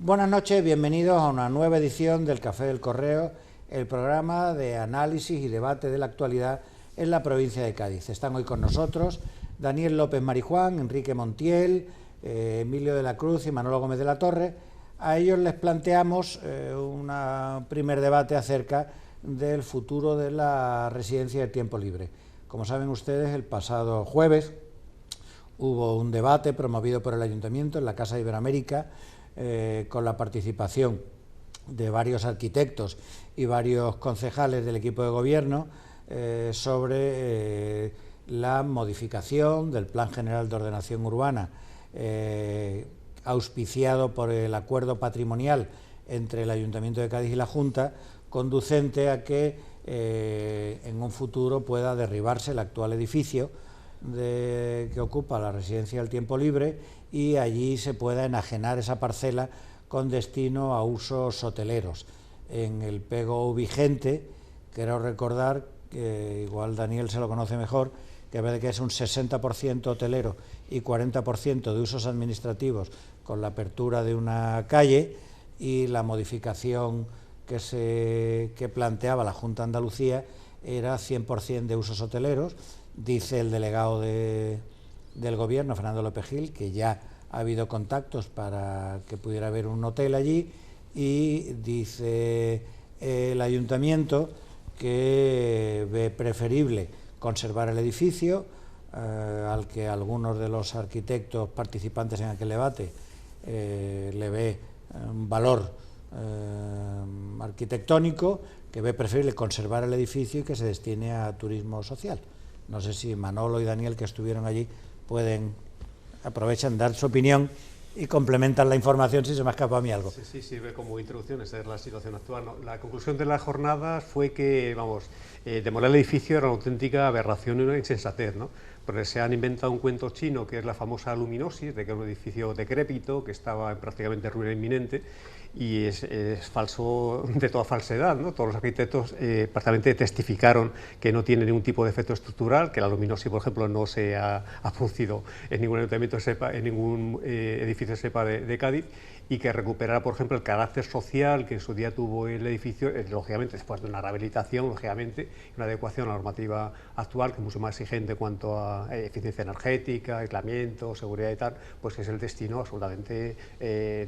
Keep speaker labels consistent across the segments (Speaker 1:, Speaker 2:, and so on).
Speaker 1: Buenas noches, bienvenidos a una nueva edición del Café del Correo, el programa de análisis y debate de la actualidad en la provincia de Cádiz. Están hoy con nosotros Daniel López Marijuán, Enrique Montiel, Emilio de la Cruz y Manolo Gómez de la Torre. A ellos les planteamos un primer debate acerca del futuro de la residencia de tiempo libre. Como saben ustedes, el pasado jueves hubo un debate promovido por el Ayuntamiento en la Casa de Iberoamérica con la participación de varios arquitectos y varios concejales del equipo de gobierno sobre la modificación del Plan General de Ordenación Urbana auspiciado por el acuerdo patrimonial entre el Ayuntamiento de Cádiz y la Junta, conducente a que en un futuro pueda derribarse el actual edificio que ocupa la residencia del tiempo libre y allí se pueda enajenar esa parcela con destino a usos hoteleros. En el PGO vigente, quiero recordar, que igual Daniel se lo conoce mejor, que ve que es un 60% hotelero y 40% de usos administrativos con la apertura de una calle, y la modificación que planteaba la Junta de Andalucía era 100% de usos hoteleros. Dice el delegado del Gobierno, Fernando López Gil, que ya ha habido contactos para que pudiera haber un hotel allí, y dice el Ayuntamiento que ve preferible conservar el edificio, al que algunos de los arquitectos participantes en aquel debate le ve un valor arquitectónico, que ve preferible conservar el edificio y que se destine a turismo social. No sé si Manolo y Daniel, que estuvieron allí, aprovechan dar su opinión y complementan la información si se me ha escapado a mí algo.
Speaker 2: Sí, sirve como introducción, esa es la situación actual, ¿no? La conclusión de la jornada fue que, demoler el edificio era una auténtica aberración y una insensatez, ¿no? Porque se han inventado un cuento chino, que es la famosa luminosis, de que era un edificio decrépito, que estaba prácticamente en ruina inminente, y es falso de toda falsedad, ¿no? Todos los arquitectos prácticamente testificaron que no tiene ningún tipo de efecto estructural, que la luminosis, por ejemplo, no se ha producido en ningún ayuntamiento en ningún edificio SEPA de Cádiz, y que recuperara, por ejemplo, el carácter social que en su día tuvo el edificio, lógicamente después de una rehabilitación, lógicamente, una adecuación a la normativa actual, que es mucho más exigente en cuanto a eficiencia energética, aislamiento, seguridad y tal, pues que es el destino absolutamente,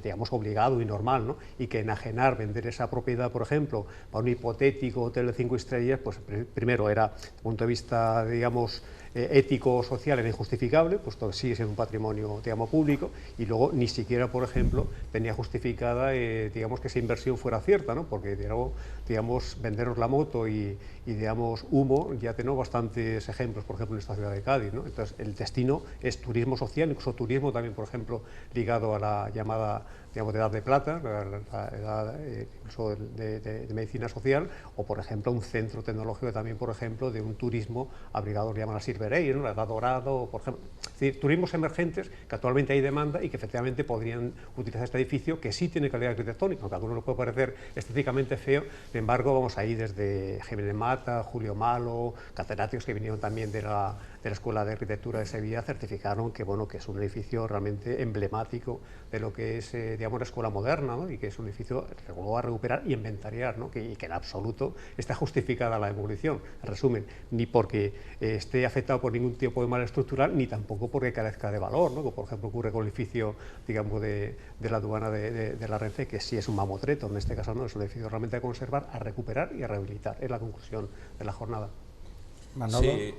Speaker 2: digamos, obligado y normal, ¿no? Y que enajenar, vender esa propiedad, por ejemplo, para un hipotético hotel de 5 estrellas, pues primero era, desde el punto de vista, digamos, ético o social, era injustificable, puesto que sigue siendo un patrimonio, digamos, público, y luego ni siquiera, por ejemplo, tenía justificada, digamos, que esa inversión fuera cierta, ¿no? Porque, digamos, venderos la moto y digamos, humo, ya tenemos bastantes ejemplos, por ejemplo, en esta ciudad de Cádiz, ¿no? Entonces, el destino es turismo social, incluso turismo también, por ejemplo, ligado a la llamada, digamos, de edad de plata, la edad incluso de medicina social, o, por ejemplo, un centro tecnológico también, por ejemplo, de un turismo abrigado, lo llaman la Silver Age, ¿no? La edad dorado, por ejemplo. Es decir, turismos emergentes que actualmente hay demanda y que efectivamente podrían utilizar este edificio, que sí tiene calidad arquitectónica, aunque a algunos nos puede parecer estéticamente feo. Sin embargo, vamos ahí desde Jiménez Mata, Julio Malo, catedráticos que vinieron también de la Escuela de Arquitectura de Sevilla, certificaron que, bueno, que es un edificio realmente emblemático de lo que es, digamos, la escuela moderna, ¿no? Y que es un edificio que luego a recuperar y inventariar, ¿no? Y que en absoluto está justificada la demolición. En resumen, ni porque esté afectado por ningún tipo de mal estructural, ni tampoco porque carezca de valor, ¿no? Como por ejemplo ocurre con el edificio, digamos, de la aduana de la Renfe, que sí es un mamotreto, en este caso no, es un edificio realmente a conservar, a recuperar y a rehabilitar. Es la conclusión de la jornada.
Speaker 3: Manolo. Sí,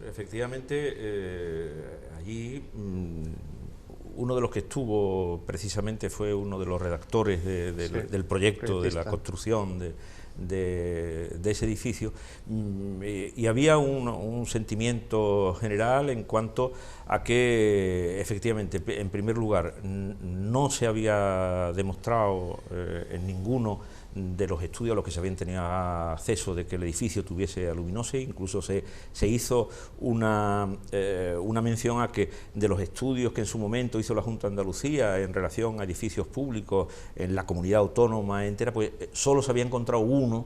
Speaker 3: efectivamente, allí uno de los que estuvo precisamente fue uno de los redactores del proyecto de la construcción de ese edificio, y había un sentimiento general en cuanto a que efectivamente, en primer lugar, no se había demostrado en ninguno de los estudios a los que se habían tenido acceso de que el edificio tuviese aluminosis. Incluso se hizo una mención a que de los estudios que en su momento hizo la Junta de Andalucía en relación a edificios públicos en la comunidad autónoma entera, pues solo se había encontrado uno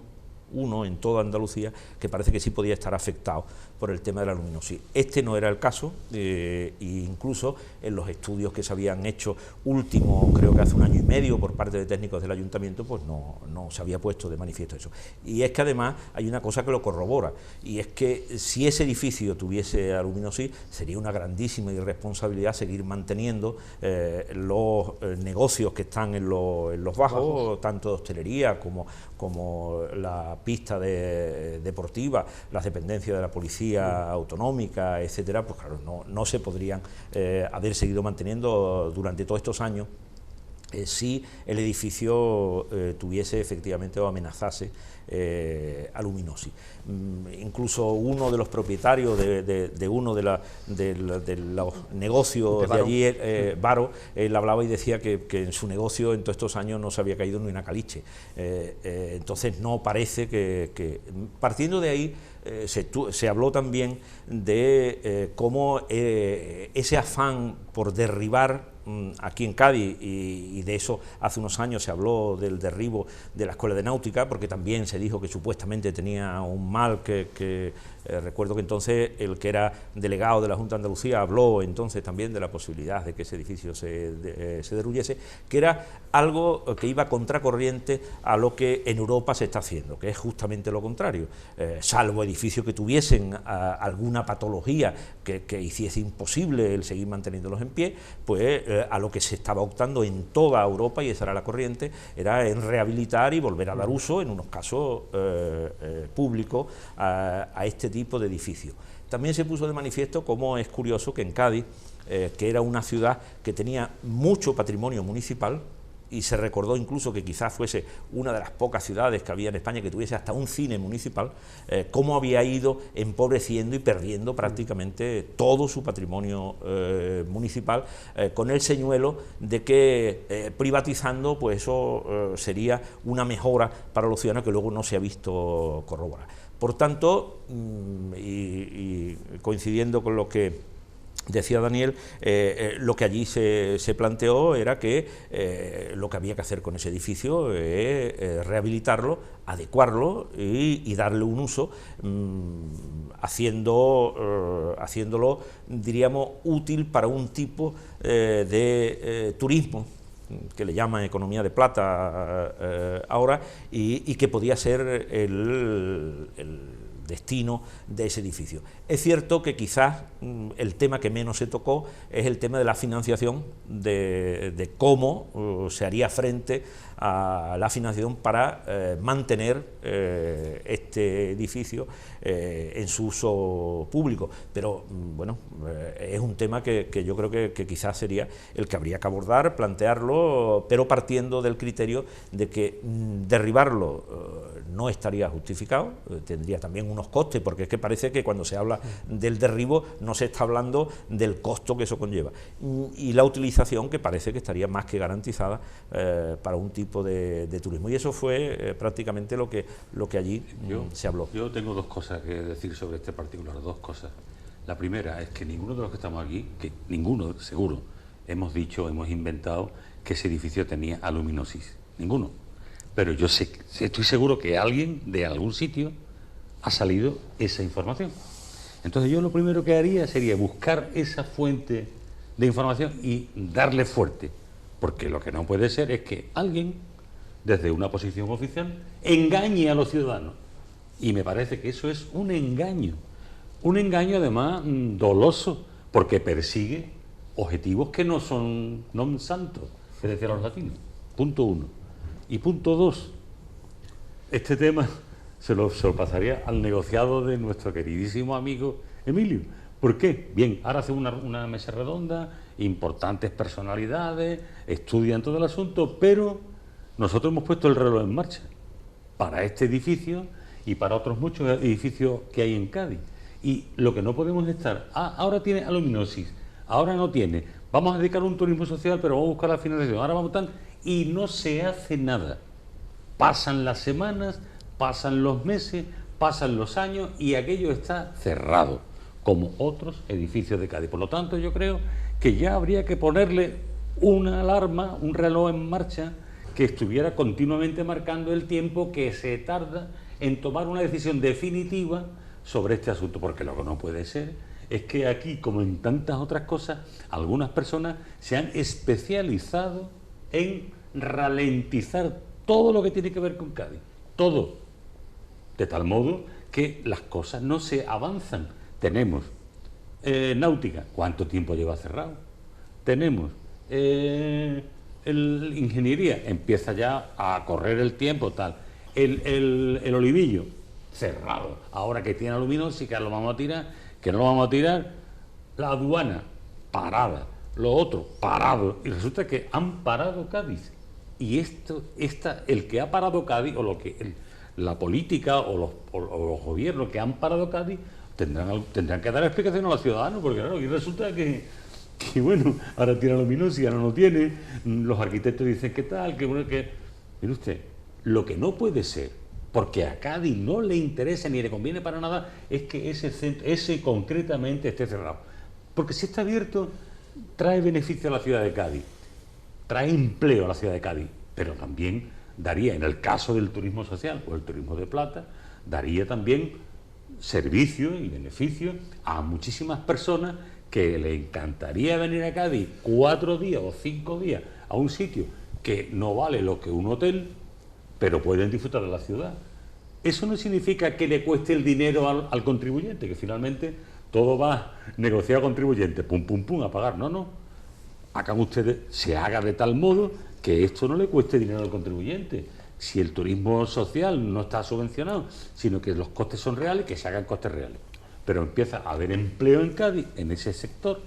Speaker 3: uno en toda Andalucía, que parece que sí podía estar afectado por el tema de la luminosis. Este no era el caso, e incluso en los estudios que se habían hecho último, creo que hace un año y medio, por parte de técnicos del ayuntamiento, pues no se había puesto de manifiesto eso. Y es que además hay una cosa que lo corrobora, y es que si ese edificio tuviese aluminosis, sería una grandísima irresponsabilidad seguir manteniendo los negocios que están en los bajos, tanto de hostelería como la pista deportiva, las dependencias de la policía autonómica, etcétera. Pues claro, no se podrían haber seguido manteniendo durante todos estos años si el edificio tuviese efectivamente o amenazase aluminosis. Incluso uno de los propietarios de uno de los negocios de allí, Varo, él hablaba y decía que en su negocio en todos estos años no se había caído ni una caliche. Entonces no parece que partiendo de ahí se habló también de cómo ese afán por derribar aquí en Cádiz, y de eso hace unos años se habló del derribo de la Escuela de Náutica, porque también se dijo que supuestamente tenía un mal que recuerdo que entonces el que era delegado de la Junta de Andalucía habló entonces también de la posibilidad de que ese edificio se derruyese, que era algo que iba contracorriente a lo que en Europa se está haciendo, que es justamente lo contrario, salvo edificios que tuviesen alguna patología que hiciese imposible el seguir manteniéndolos en pie, pues a lo que se estaba optando en toda Europa, y esa era la corriente, era en rehabilitar y volver a dar uso, en unos casos públicos, a este tipo de edificios. También se puso de manifiesto cómo es curioso que en Cádiz, que era una ciudad que tenía mucho patrimonio municipal, y se recordó incluso que quizás fuese una de las pocas ciudades que había en España que tuviese hasta un cine municipal, cómo había ido empobreciendo y perdiendo prácticamente todo su patrimonio municipal, con el señuelo de que privatizando, pues eso sería una mejora para los ciudadanos, que luego no se ha visto corroborar. Por tanto, y coincidiendo con lo que decía Daniel, lo que allí se planteó era que lo que había que hacer con ese edificio es rehabilitarlo, adecuarlo y darle un uso, haciéndolo, diríamos, útil para un tipo de turismo, que le llaman economía de plata ahora, y que podía ser el destino de ese edificio. Es cierto que quizás el tema que menos se tocó es el tema de la financiación, de cómo se haría frente a la financiación para mantener este edificio en su uso público, pero bueno, es un tema que yo creo que quizás sería el que habría que abordar, plantearlo, pero partiendo del criterio de que derribarlo no estaría justificado, tendría también unos costes, porque es que parece que cuando se habla del derribo no se está hablando del costo que eso conlleva, y la utilización, que parece que estaría más que garantizada para un tipo de turismo, y eso fue prácticamente lo que allí se habló.
Speaker 4: Yo tengo dos cosas que decir sobre este particular, dos cosas. La primera es que ninguno de los que estamos aquí, que ninguno seguro, hemos inventado que ese edificio tenía aluminosis, ninguno. Pero yo estoy seguro que alguien de algún sitio ha salido esa información. Entonces yo lo primero que haría sería buscar esa fuente de información y darle fuerte, porque lo que no puede ser es que alguien, desde una posición oficial, engañe a los ciudadanos. Y me parece que eso es un engaño además doloso, porque persigue objetivos que no son non santos, que decían los latinos. Punto uno. Y punto dos, este tema se lo pasaría al negociado de nuestro queridísimo amigo Emilio. ¿Por qué? Bien, ahora hace una mesa redonda, importantes personalidades, estudian todo el asunto, pero nosotros hemos puesto el reloj en marcha para este edificio y para otros muchos edificios que hay en Cádiz. Y lo que no podemos estar, ahora tiene aluminosis, ahora no tiene, vamos a dedicar un turismo social, pero vamos a buscar la financiación, ahora vamos a estar, y no se hace nada. Pasan las semanas, pasan los meses, pasan los años y aquello está cerrado, como otros edificios de Cádiz. Por lo tanto, yo creo que ya habría que ponerle una alarma, un reloj en marcha, que estuviera continuamente marcando el tiempo que se tarda en tomar una decisión definitiva sobre este asunto, porque lo que no puede ser es que aquí, como en tantas otras cosas, algunas personas se han especializado en ralentizar todo lo que tiene que ver con Cádiz, todo, de tal modo que las cosas no se avanzan. Tenemos náutica, ¿cuánto tiempo lleva cerrado? Tenemos ingeniería, empieza ya a correr el tiempo, tal. El olivillo, cerrado. Ahora que tiene aluminio, sí que lo vamos a tirar, que no lo vamos a tirar. La aduana, parada. Lo otro, parado. Y resulta que han parado Cádiz. Y el que ha parado Cádiz, o lo que la política o los gobiernos que han parado Cádiz, tendrán que dar explicación a los ciudadanos, porque claro, y resulta que bueno, ahora tiene aluminiosis, ahora no tiene, los arquitectos dicen que tal, que bueno, que... Mire usted, lo que no puede ser, porque a Cádiz no le interesa ni le conviene para nada, es que ese concretamente esté cerrado. Porque si está abierto, trae beneficio a la ciudad de Cádiz, trae empleo a la ciudad de Cádiz, pero también daría, en el caso del turismo social o el turismo de plata, daría también servicio y beneficio a muchísimas personas que le encantaría venir a Cádiz 4 días o 5 días a un sitio que no vale lo que un hotel, pero pueden disfrutar de la ciudad. Eso no significa que le cueste el dinero al contribuyente, que finalmente todo va negociado contribuyente, pum, pum, pum, a pagar. No, no. Hagan ustedes, se haga de tal modo que esto no le cueste dinero al contribuyente. Si el turismo social no está subvencionado, sino que los costes son reales, que se hagan costes reales. Pero empieza a haber empleo en Cádiz, en ese sector,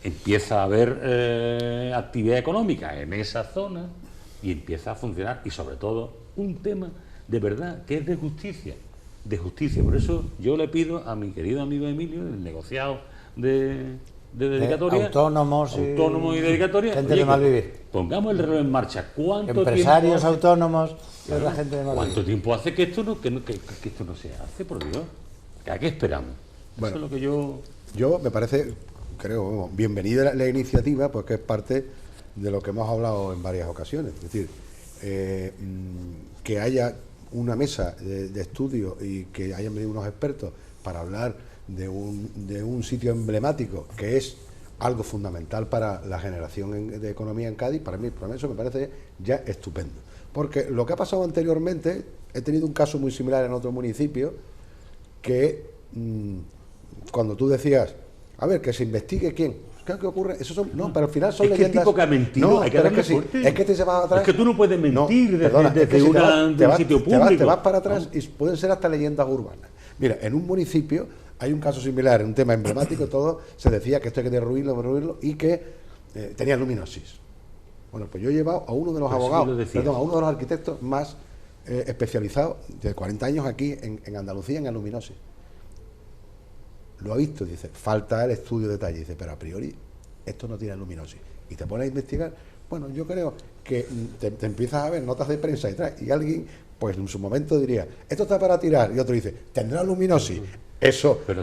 Speaker 4: empieza a haber actividad económica en esa zona y empieza a funcionar. Y sobre todo, un tema de verdad que es de justicia. Por eso yo le pido a mi querido amigo Emilio, el negociado de dedicatoria,
Speaker 1: autónomos
Speaker 4: y dedicatoria,
Speaker 1: gente de mal vivir.
Speaker 4: Pongamos el reloj en marcha.
Speaker 1: Empresarios autónomos y otra gente de mal vivir.
Speaker 4: ¿Cuánto tiempo hace que esto no se hace, por Dios? ¿A qué esperamos?
Speaker 5: Bueno,
Speaker 4: eso es lo que
Speaker 5: yo me parece, creo, bienvenida la iniciativa, porque es parte de lo que hemos hablado en varias ocasiones. Es decir, que haya una mesa de estudio y que hayan venido unos expertos para hablar de un sitio emblemático que es algo fundamental para la generación de economía en Cádiz. Para mí eso me parece ya estupendo, porque lo que ha pasado anteriormente, he tenido un caso muy similar en otro municipio, que cuando tú decías, a ver, que se investigue quién, ¿qué ocurre? Eso son, no, pero al final son leyendas.
Speaker 4: Es que el tipo que ha mentido,
Speaker 5: no,
Speaker 4: hay que
Speaker 5: pero
Speaker 4: darle
Speaker 5: es que
Speaker 4: fuerte.
Speaker 5: es que te se va atrás.
Speaker 4: Es que tú no puedes mentir desde un sitio público.
Speaker 5: Te vas para atrás y pueden ser hasta leyendas urbanas. Mira, en un municipio hay un caso similar, un tema emblemático, todo se decía que esto hay que derruirlo y que tenía luminosis. Bueno, pues yo he llevado a uno de los abogados, a uno de los arquitectos más especializados de 40 años aquí en Andalucía en aluminosis. Lo ha visto, dice, falta el estudio de detalle, dice, pero a priori esto no tiene luminosis. Y te pones a investigar. Bueno, yo creo que te empiezas a ver notas de prensa y alguien, pues en su momento diría, esto está para tirar, y otro dice, tendrá luminosis. Eso.
Speaker 4: Pero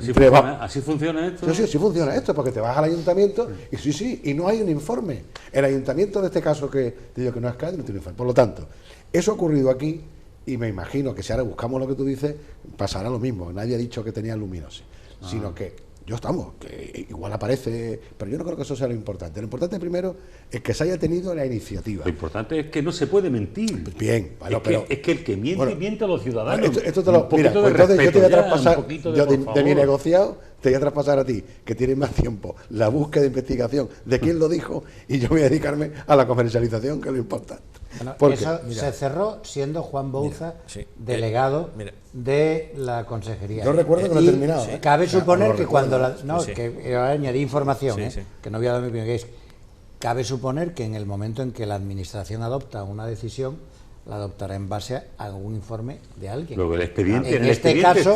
Speaker 4: así funciona esto.
Speaker 5: Sí, así funciona esto, porque te vas al ayuntamiento y sí, y no hay un informe. El ayuntamiento de este caso que te digo que no es Cádiz, no tiene un informe. Por lo tanto, eso ha ocurrido aquí y me imagino que si ahora buscamos lo que tú dices, pasará lo mismo. Nadie ha dicho que tenía luminosis, sino que que igual aparece, pero yo no creo que eso sea lo importante. Lo importante primero es que se haya tenido la iniciativa.
Speaker 4: Lo importante es que no se puede mentir.
Speaker 5: Bien, bueno,
Speaker 4: es que el que miente, miente a los ciudadanos.
Speaker 5: Esto te lo, mira, pues entonces yo te voy a traspasar, de mi negociado, te voy a traspasar a ti, que tienes más tiempo, la búsqueda de investigación de quién lo dijo, y yo voy a dedicarme a la comercialización, que es lo importante.
Speaker 1: Bueno, eso se cerró siendo Juan Bouza delegado de la consejería.
Speaker 5: Yo recuerdo que lo he terminado.
Speaker 1: Cabe suponer que cuando que añadí información, que no voy a dar mi opinión, que es, cabe suponer que en el momento en que la administración adopta una decisión, la adoptará en base a algún informe de alguien.
Speaker 4: Luego el expediente,
Speaker 1: en este caso,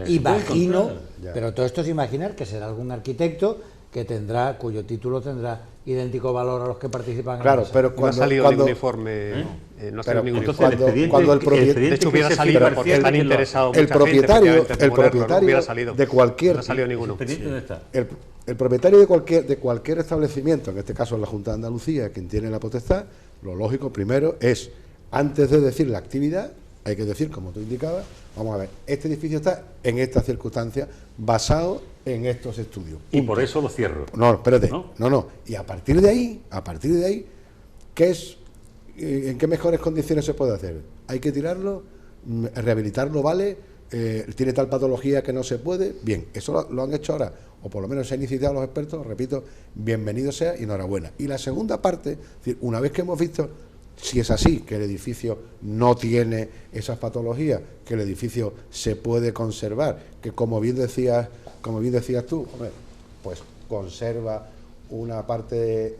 Speaker 1: imagino, pero todo esto es imaginar que será algún arquitecto cuyo título tendrá idéntico valor a los que participan.
Speaker 5: Claro, pero
Speaker 2: no ha salido ningún informe. No ha salido ningún informe.
Speaker 5: Cuando el propietario,
Speaker 2: de hecho hubiera salido porque están interesados
Speaker 5: el propietario de cualquier,
Speaker 2: no ha salido ninguno.
Speaker 5: El propietario de cualquier establecimiento, en este caso la Junta de Andalucía, quien tiene la potestad, lo lógico primero es, antes de decir la actividad, hay que decir, como tú indicabas, vamos a ver, este edificio está en estas circunstancias basado en estos estudios.
Speaker 4: Y por eso lo cierro.
Speaker 5: No, espérate, no. Y a partir de ahí, ¿qué es, en qué mejores condiciones se puede hacer? Hay que tirarlo, rehabilitarlo, ¿vale? Tiene tal patología que no se puede. Bien, eso lo han hecho ahora, o por lo menos se han iniciado los expertos, repito, bienvenido sea y enhorabuena. Y la segunda parte, es decir, una vez que hemos visto si es así, que el edificio no tiene esas patologías, que el edificio se puede conservar, que como bien decías tú, hombre, pues conserva una parte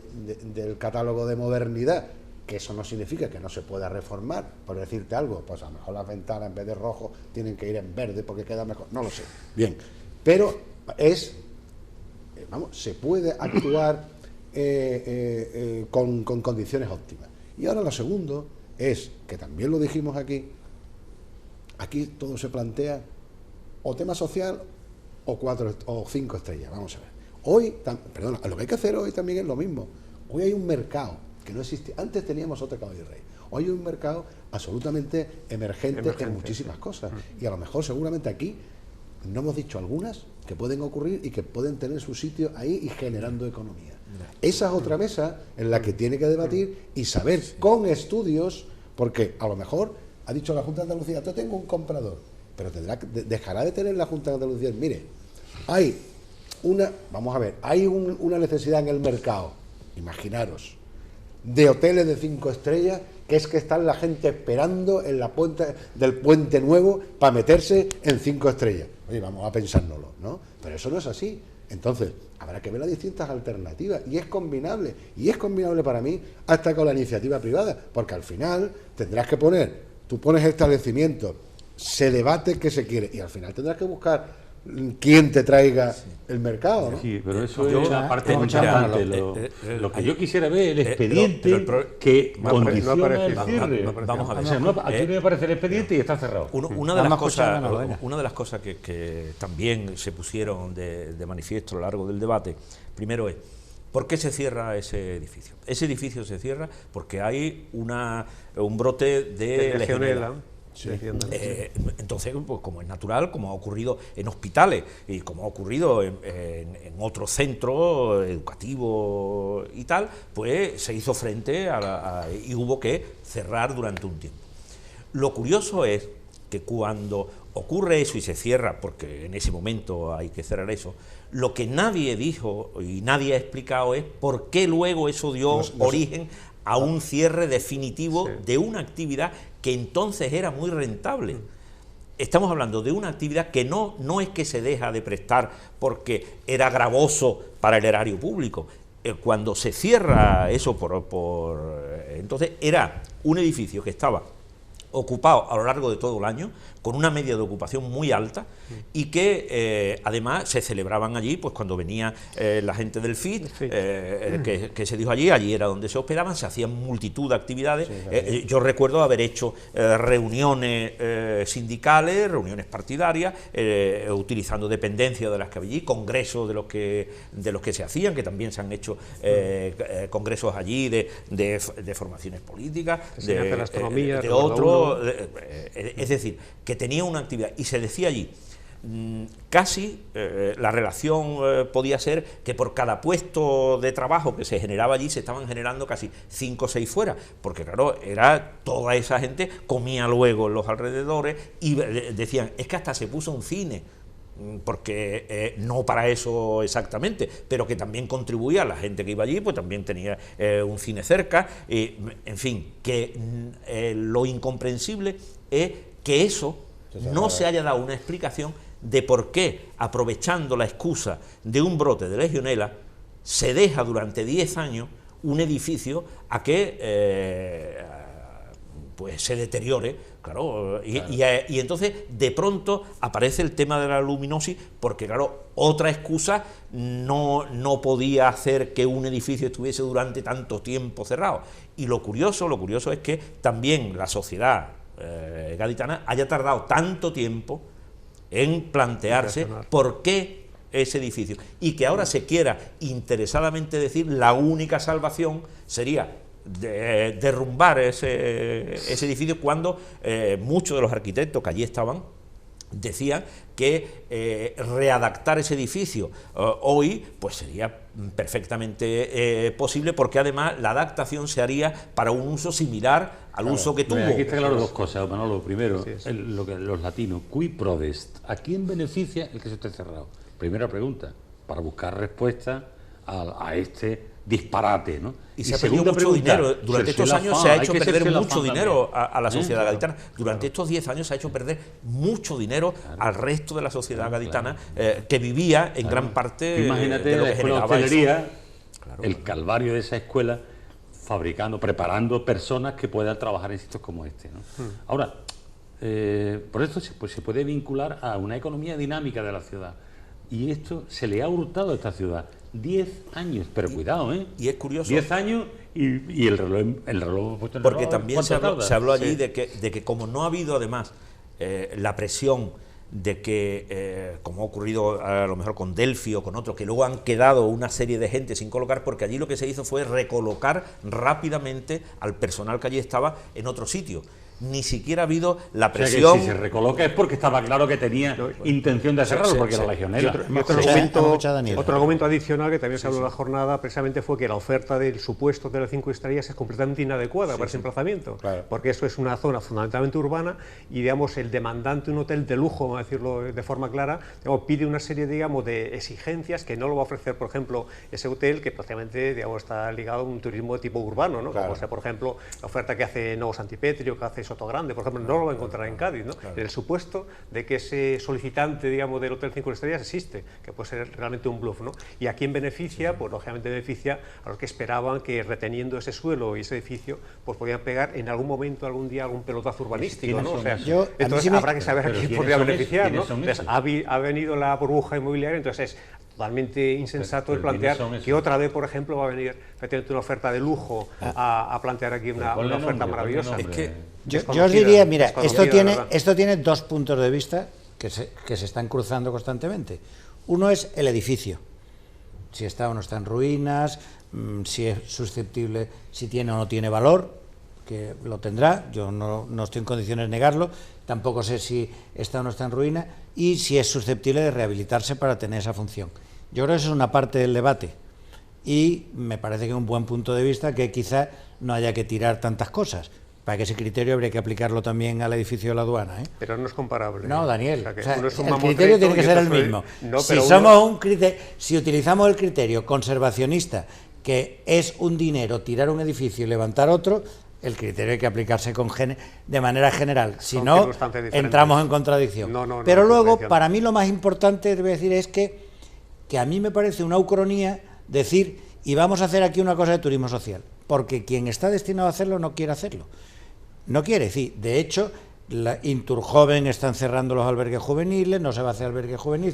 Speaker 5: del catálogo de modernidad, que eso no significa que no se pueda reformar, por decirte algo, pues a lo mejor las ventanas en vez de rojo tienen que ir en verde porque queda mejor, no lo sé, bien, pero se puede actuar con condiciones óptimas. Y ahora lo segundo es, que también lo dijimos aquí todo se plantea o tema social o 4 o 5 estrellas, vamos a ver. Lo que hay que hacer hoy también es lo mismo. Hoy hay un mercado que no existe. Antes teníamos otro Cabo Virrey. Hoy hay un mercado absolutamente emergente en muchísimas cosas. Y a lo mejor seguramente aquí no hemos dicho algunas que pueden ocurrir y que pueden tener su sitio ahí y generando economía. Esa es otra mesa en la que tiene que debatir y saber con estudios, porque a lo mejor ha dicho la Junta de Andalucía, yo tengo un comprador, pero dejará de tener la Junta de Andalucía. Mire, hay una necesidad en el mercado, imaginaros, de hoteles de 5 estrellas, que es que está la gente esperando en la puerta del Puente Nuevo para meterse en 5 estrellas. Oye, vamos a pensárnoslo, ¿no? Pero eso no es así. Entonces, habrá que ver las distintas alternativas y es combinable para mí hasta con la iniciativa privada, porque al final tendrás que tú pones establecimientos, se debate qué se quiere y al final tendrás que buscar quién te traiga el mercado, ¿no?
Speaker 4: Sí, pero eso es la parte importante. Lo que yo quisiera ver, el expediente que condiciona el cierre.
Speaker 3: Vamos a ver.
Speaker 4: O sea, aquí no me aparece el expediente y está cerrado.
Speaker 3: Una de las cosas que también se pusieron de manifiesto a lo largo del debate, primero es, ¿por qué se cierra ese edificio? Ese edificio se cierra porque hay un brote de legionela.
Speaker 2: Sí.
Speaker 3: Entonces, pues, como es natural, como ha ocurrido en hospitales y como ha ocurrido en otros centros educativos y tal, pues se hizo frente y hubo que cerrar durante un tiempo. Lo curioso es que cuando ocurre eso y se cierra, porque en ese momento hay que cerrar eso, lo que nadie dijo y nadie ha explicado es por qué luego eso dio origen a un cierre definitivo de una actividad que entonces era muy rentable. Estamos hablando de una actividad que no es que se deja de prestar porque era gravoso para el erario público. Cuando se cierra eso entonces era un edificio que estaba ocupado a lo largo de todo el año, con una media de ocupación muy alta y que además se celebraban allí, pues cuando venía la gente del FIT, que se dijo allí era donde se hospedaban, se hacían multitud de actividades. Yo recuerdo haber hecho reuniones sindicales, reuniones partidarias, utilizando dependencias de las que había allí, congresos de los que se hacían, que también se han hecho congresos allí de formaciones políticas,
Speaker 2: de astronomía,
Speaker 3: de otros. Es decir, que tenía una actividad y se decía allí casi la relación podía ser que por cada puesto de trabajo que se generaba allí se estaban generando casi 5 o 6 fuera, porque claro, toda esa gente comía luego en los alrededores y decían, es que hasta se puso un cine, porque no para eso exactamente, pero que también contribuía, la gente que iba allí pues también tenía un cine cerca, en fin, que lo incomprensible es que eso no se haya dado una explicación de por qué, aprovechando la excusa de un brote de legionela, se deja durante 10 años un edificio a que pues se deteriore, claro. Y entonces de pronto aparece el tema de la luminosis, porque claro, otra excusa no podía hacer que un edificio estuviese durante tanto tiempo cerrado. Y lo curioso es que también la sociedad gaditana haya tardado tanto tiempo en plantearse por qué ese edificio, y que ahora se quiera interesadamente decir la única salvación sería derrumbar ese edificio cuando muchos de los arquitectos que allí estaban decían que readaptar ese edificio hoy pues sería perfectamente posible, porque además la adaptación se haría para un uso similar al uso que tuvo.
Speaker 4: Aquí está claro dos cosas, Manolo. Primero, lo que los latinos, qui prodest, ¿a quién beneficia el que se esté cerrado? Primera pregunta, para buscar respuesta a este disparate, ¿no?
Speaker 3: Y se ha perdido mucho dinero. Durante estos años se ha hecho perder mucho dinero a la sociedad gaditana. Durante estos 10 años se ha hecho perder mucho dinero al resto de la sociedad gaditana, que vivía en gran parte
Speaker 4: Imagínate
Speaker 3: de lo
Speaker 4: la
Speaker 3: que
Speaker 4: escuela de
Speaker 3: generaba
Speaker 4: hostelería, el calvario de esa escuela, fabricando, preparando personas que puedan trabajar en sitios como este, ¿no? Ahora, por esto se puede vincular a una economía dinámica de la ciudad. Y esto se le ha hurtado a esta ciudad. 10 años, pero cuidado, ¿eh?
Speaker 3: Y es curioso.
Speaker 4: 10 años y el reloj puesto en el
Speaker 3: porque
Speaker 4: reloj,
Speaker 3: también se
Speaker 4: tarda?
Speaker 3: habló allí de que como no ha habido además la presión de que, como ha ocurrido a lo mejor con Delphi o con otros, que luego han quedado una serie de gente sin colocar, porque allí lo que se hizo fue recolocar rápidamente al personal que allí estaba en otro sitio. Ni siquiera ha habido la presión.
Speaker 4: O sea, que si se recoloca es porque estaba claro que tenía intención de cerrarlo, porque era legionera.
Speaker 2: Otro argumento adicional que también se habló en la jornada precisamente fue que la oferta del supuesto de las 5 estrellas es completamente inadecuada para ese emplazamiento, porque eso es una zona fundamentalmente urbana y, digamos, el demandante de un hotel de lujo, vamos a decirlo de forma clara, digamos, pide una serie, digamos, de exigencias que no lo va a ofrecer, por ejemplo, ese hotel que prácticamente, digamos, está ligado a un turismo de tipo urbano, ¿no? Como sea, por ejemplo, la oferta que hace Novo Santipetrio, que hace Sotogrande, por ejemplo, no lo va a encontrar en Cádiz, ¿no? En el supuesto de que ese solicitante, digamos, del Hotel 5 Estrellas existe, que puede ser realmente un bluff, ¿no? ¿Y a quién beneficia? Pues lógicamente beneficia a los que esperaban que reteniendo ese suelo y ese edificio, pues podían pegar en algún momento, algún día, algún pelotazo urbanístico, ¿no? O sea, entonces habrá que saber a quién podría beneficiar, ¿no? Entonces, ha venido la burbuja inmobiliaria, entonces es totalmente insensato el plantear que otra vez, por ejemplo, va a venir efectivamente una oferta de lujo a plantear aquí una oferta maravillosa.
Speaker 3: Es que
Speaker 1: yo os diría, mira, esto tiene dos puntos de vista que se están cruzando constantemente. Uno es el edificio, si está o no está en ruinas, si es susceptible, si tiene o no tiene valor, que lo tendrá, yo no estoy en condiciones de negarlo, tampoco sé si está o no está en ruina, y si es susceptible de rehabilitarse para tener esa función. Yo creo que eso es una parte del debate, y me parece que es un buen punto de vista que quizás no haya que tirar tantas cosas. Para que ese criterio habría que aplicarlo también al edificio de la aduana, ¿eh?
Speaker 2: Pero no es comparable.
Speaker 1: No, Daniel,
Speaker 2: o sea,
Speaker 1: el criterio tiene que ser el mismo. No, si utilizamos el criterio conservacionista, que es un dinero tirar un edificio y levantar otro, el criterio hay que aplicarse de manera general. Si no, entramos en contradicción. Pero luego, para mí lo más importante, debo decir, es que a mí me parece una ucronía decir, y vamos a hacer aquí una cosa de turismo social, porque quien está destinado a hacerlo no quiere hacerlo. No quiere decir, de hecho, la Inturjoven están cerrando los albergues juveniles, no se va a hacer albergue juvenil,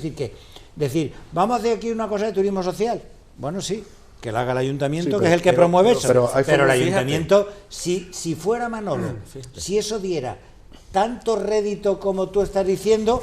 Speaker 1: decir, vamos a hacer aquí una cosa de turismo social. Bueno, sí, que lo haga el ayuntamiento, que es el que promueve eso. Pero el ayuntamiento, si fuera Manolo, si eso diera tanto rédito como tú estás diciendo,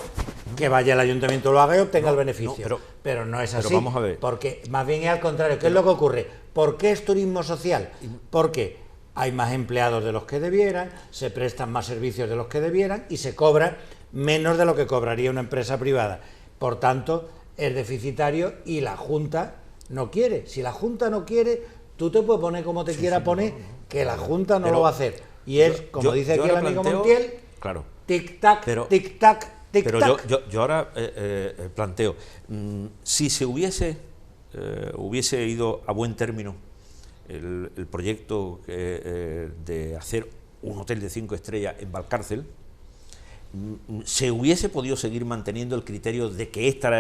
Speaker 1: que vaya el ayuntamiento, lo haga y obtenga el beneficio. Pero no es así,
Speaker 3: pero vamos a ver.
Speaker 1: Porque más bien es al contrario. ¿Qué es lo que ocurre? ¿Por qué es turismo social? Porque hay más empleados de los que debieran, se prestan más servicios de los que debieran y se cobra menos de lo que cobraría una empresa privada. Por tanto, es deficitario y la Junta no quiere. Si la Junta no quiere, tú te puedes poner como te quiera poner, que la Junta no lo va a hacer. Y es, como dice aquí el amigo Montiel, tic-tac, tic-tac, tic-tac.
Speaker 3: Pero yo ahora planteo, si se hubiese ido a buen término el proyecto de hacer un hotel de 5 estrellas en Valcárcel, se hubiese podido seguir manteniendo el criterio de que esta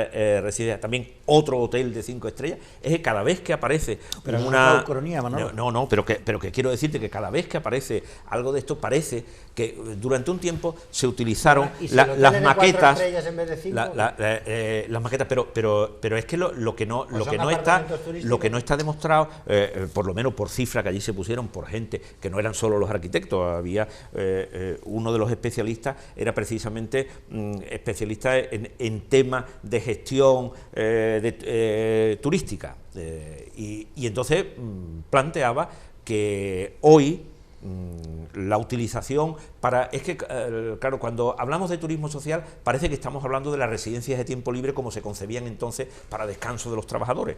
Speaker 3: residencia también otro hotel de 5 estrellas. Es que cada vez que aparece
Speaker 1: pero
Speaker 3: una
Speaker 1: ucronía,
Speaker 3: no, pero que quiero decirte que cada vez que aparece algo de esto parece que durante un tiempo se utilizaron las maquetas, las maquetas, pero es que lo que no está demostrado, por lo menos por cifras que allí se pusieron por gente que no eran solo los arquitectos, había uno de los especialistas era precisamente especialista en temas de gestión turística, y entonces planteaba que hoy la utilización para... Es que, claro, cuando hablamos de turismo social parece que estamos hablando de las residencias de tiempo libre como se concebían entonces para descanso de los trabajadores.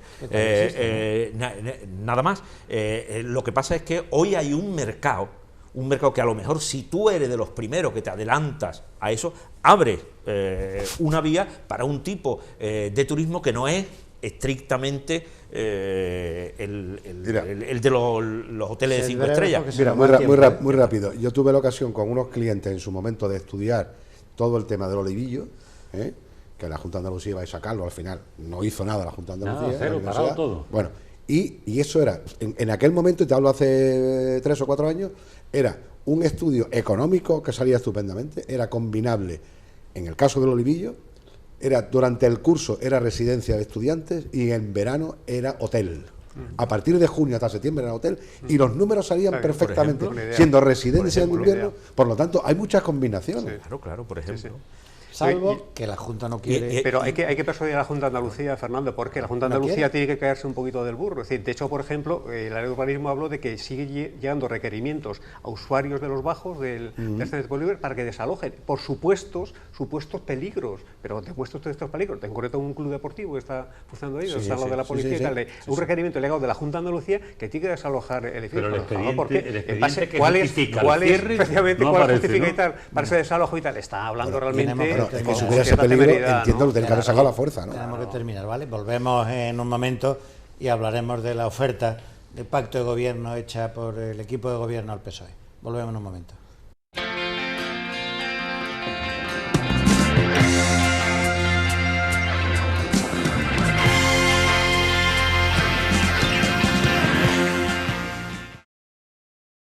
Speaker 3: Nada más. Lo que pasa es que hoy hay un mercado que a lo mejor si tú eres de los primeros que te adelantas a eso, abres una vía para un tipo de turismo que no es estrictamente el de los hoteles de 5 estrellas.
Speaker 5: Mira, muy rápido. Yo tuve la ocasión con unos clientes en su momento de estudiar todo el tema del olivillo, que la Junta de Andalucía iba a sacarlo, al final no hizo nada la Junta de Andalucía.
Speaker 4: Nada, cero, parado todo.
Speaker 5: Bueno, y eso era, en aquel momento, y te hablo hace 3 o 4 años, era un estudio económico que salía estupendamente, era combinable, en el caso del olivillo, era durante el curso era residencia de estudiantes y en verano era hotel. A partir de junio hasta septiembre era hotel y los números salían perfectamente, siendo residencia en invierno. Por lo tanto, hay muchas combinaciones.
Speaker 3: Claro, por ejemplo.
Speaker 1: Salvo que la Junta no quiere...
Speaker 2: Pero hay que persuadir a la Junta de Andalucía, Fernando, porque la Junta de Andalucía tiene que caerse un poquito del burro. Es decir, de hecho, por ejemplo, el área de urbanismo habló de que sigue llegando requerimientos a usuarios de los bajos del centro libre para que desalojen por supuestos peligros. Pero te muestro todos estos peligros. En concreto, un club deportivo que está funcionando ahí, está al lado de la policía y tal. Un requerimiento legado de la Junta de Andalucía que tiene que desalojar el edificio.
Speaker 4: Pero el expediente que
Speaker 2: ¿cuál
Speaker 4: justifica
Speaker 2: es efectivamente cuál justifica y tal para ese desalojo y tal? Está hablando realmente...
Speaker 5: Es que si hubiera ese peligro, entiendo, lo tiene que haber sacado a la fuerza, ¿no?
Speaker 1: Tenemos que terminar, ¿vale? Volvemos en un momento y hablaremos de la oferta de pacto de gobierno hecha por el equipo de gobierno al PSOE. Volvemos en un momento.